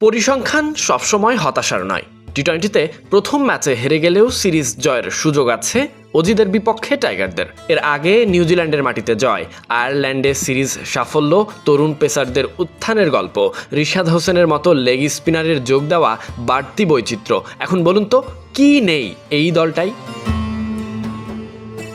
পরিসংখ্যান সবসময় হতাশার নয়। টি-20তে প্রথম ম্যাচে হেরে গেলেও সিরিজ জয়ের সুযোগ আছে অজিদের বিপক্ষে টাইগারদের। এর আগে নিউজিল্যান্ডের মাটিতে জয়, আয়ারল্যান্ডে সিরিজ সাফল্য, তরুণ পেসারদের উত্থানের গল্প, রিশাদ হোসেনের মতো লেগ স্পিনারের যোগ দেওয়া বাড়তি বৈচিত্র্য। এখন বলুন তো কি নেই এই দলটাই?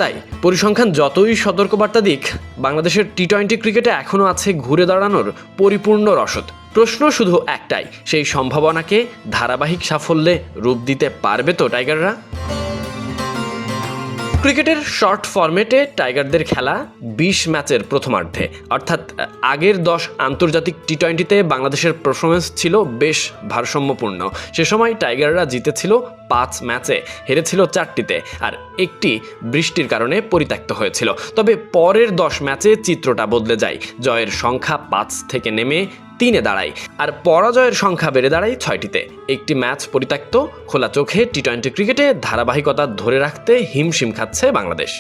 তাই পরিসংখ্যান যতই সতর্কবার্তা দিক, বাংলাদেশের টি-20 ক্রিকেটে এখনও আছে ঘুরে দাঁড়ানোর পরিপূর্ণ রসদ। প্রশ্ন শুধু একটাই, সেই সম্ভাবনাকে ধারাবাহিক সাফল্যে রূপ দিতে পারবে তো টাইগাররা? ক্রিকেটের শর্ট ফরম্যাটে টাইগারদের খেলা 20 ম্যাচের প্রথমার্ধে, অর্থাৎ আগের 10 আন্তর্জাতিক টি-20তে বাংলাদেশের পারফরমেন্স ছিল বেশ ভারসাম্যপূর্ণ। সে সময় টাইগাররা জিতেছিল 5 ম্যাচে, হেরেছিল 4টিতে, আর একটি বৃষ্টির কারণে পরিত্যক্ত হয়েছিল। তবে পরের 10 ম্যাচে চিত্রটা বদলে যায়। জয়ের সংখ্যা 5 থেকে নেমে 3-এ দাঁড়ায়, আর পরাজয়ের সংখ্যা বেড়ে দাঁড়ায় 6টিতে। একটি ম্যাচ পরিত্যক্ত। খোলা চোখে টি-20 ক্রিকেটে ধারাবাহিকতা ধরে রাখতে হিমশিম খাচ্ছে বাংলাদেশ।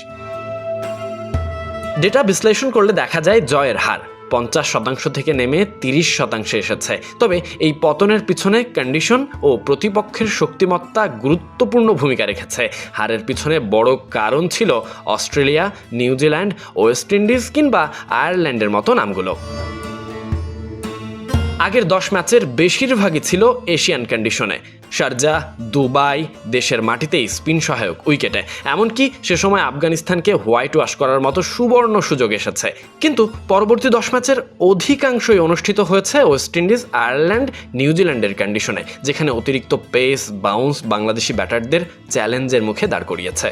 ডেটা বিশ্লেষণ করলে দেখা যায় জয়ের হার 50% থেকে নেমে 30% এসেছে। তবে এই পতনের পিছনে কন্ডিশন ও প্রতিপক্ষের শক্তিমত্তা গুরুত্বপূর্ণ ভূমিকা রেখেছে। হারের পিছনে বড় কারণ ছিল অস্ট্রেলিয়া, নিউজিল্যান্ড, ওয়েস্ট ইন্ডিজ কিংবা আয়ারল্যান্ডের মতো নামগুলো। আগের 10 ম্যাচের বেশিরভাগই ছিল এশিয়ান কন্ডিশনে। শারজাহ, দুবাই, দেশের মাটিতেই স্পিন সহায়ক উইকেটে। এমনকি সে সময় আফগানিস্তানকে হোয়াইট ওয়াশ করার মতো সুবর্ণ সুযোগ এসেছে। কিন্তু পরবর্তী 10 ম্যাচের অধিকাংশই অনুষ্ঠিত হয়েছে ওয়েস্ট ইন্ডিজ, আয়ারল্যান্ড, নিউজিল্যান্ডের কন্ডিশনে, যেখানে অতিরিক্ত পেস, বাউন্স বাংলাদেশি ব্যাটারদের চ্যালেঞ্জের মুখে দাঁড় করিয়েছে।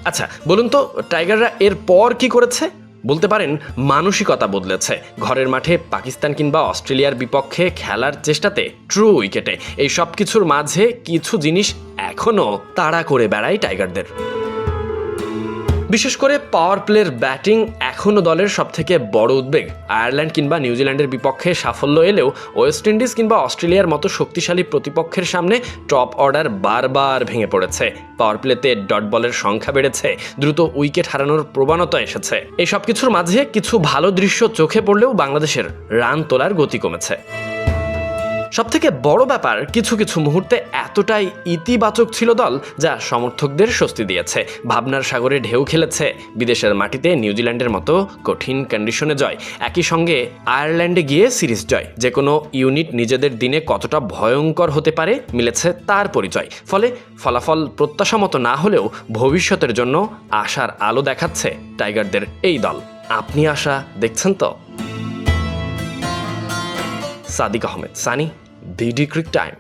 আচ্ছা বলুন তো টাইগাররা এর পর কি করেছে? বলতে পারেন মানসিকতা বদলেছে। ঘরের মাঠে পাকিস্তান কিংবা অস্ট্রেলিয়ার বিপক্ষে খেলার চেষ্টাতে ট্রু উইকেটে এই সব কিছুর মাঝে কিছু জিনিস এখনও তাড়া করে বেড়ায় টাইগারদের। বিশেষ করে পাওয়ার প্লের ব্যাটিং এখনও দলের সবথেকে বড় উদ্বেগ। আয়ারল্যান্ড কিংবা নিউজিল্যান্ডের বিপক্ষে সাফল্য এলেও ওয়েস্ট ইন্ডিজ কিংবা অস্ট্রেলিয়ার মতো শক্তিশালী প্রতিপক্ষের সামনে টপ অর্ডার বারবার ভেঙে পড়েছে। পাওয়ার প্লেতে ডট বলের সংখ্যা বেড়েছে, দ্রুত উইকেট হারানোর প্রবণতা এসেছে। এই সব কিছুর মাঝে কিছু ভালো দৃশ্য চোখে পড়লেও বাংলাদেশের রান তোলার গতি কমেছে। সবথেকে বড় ব্যাপার, কিছু কিছু মুহূর্তে এতটাই ইতিবাচক ছিল দল, যা সমর্থকদের স্বস্তি দিয়েছে। ভাবনার সাগরে ঢেউ খেলেছে বিদেশের মাটিতে নিউজিল্যান্ডের মতো কঠিন কন্ডিশনে জয়, একই সঙ্গে আয়ারল্যান্ডে গিয়ে সিরিজ জয়। যে কোনো ইউনিট নিজেদের দিনে কতটা ভয়ঙ্কর হতে পারে মিলেছে তার পরিচয়। ফলে ফলাফল প্রত্যাশা মতো না হলেও ভবিষ্যতের জন্য আশার আলো দেখাচ্ছে টাইগারদের এই দল। আপনি আশা দেখছেন তো? Sadik Ahmed Sunny, BD crick time.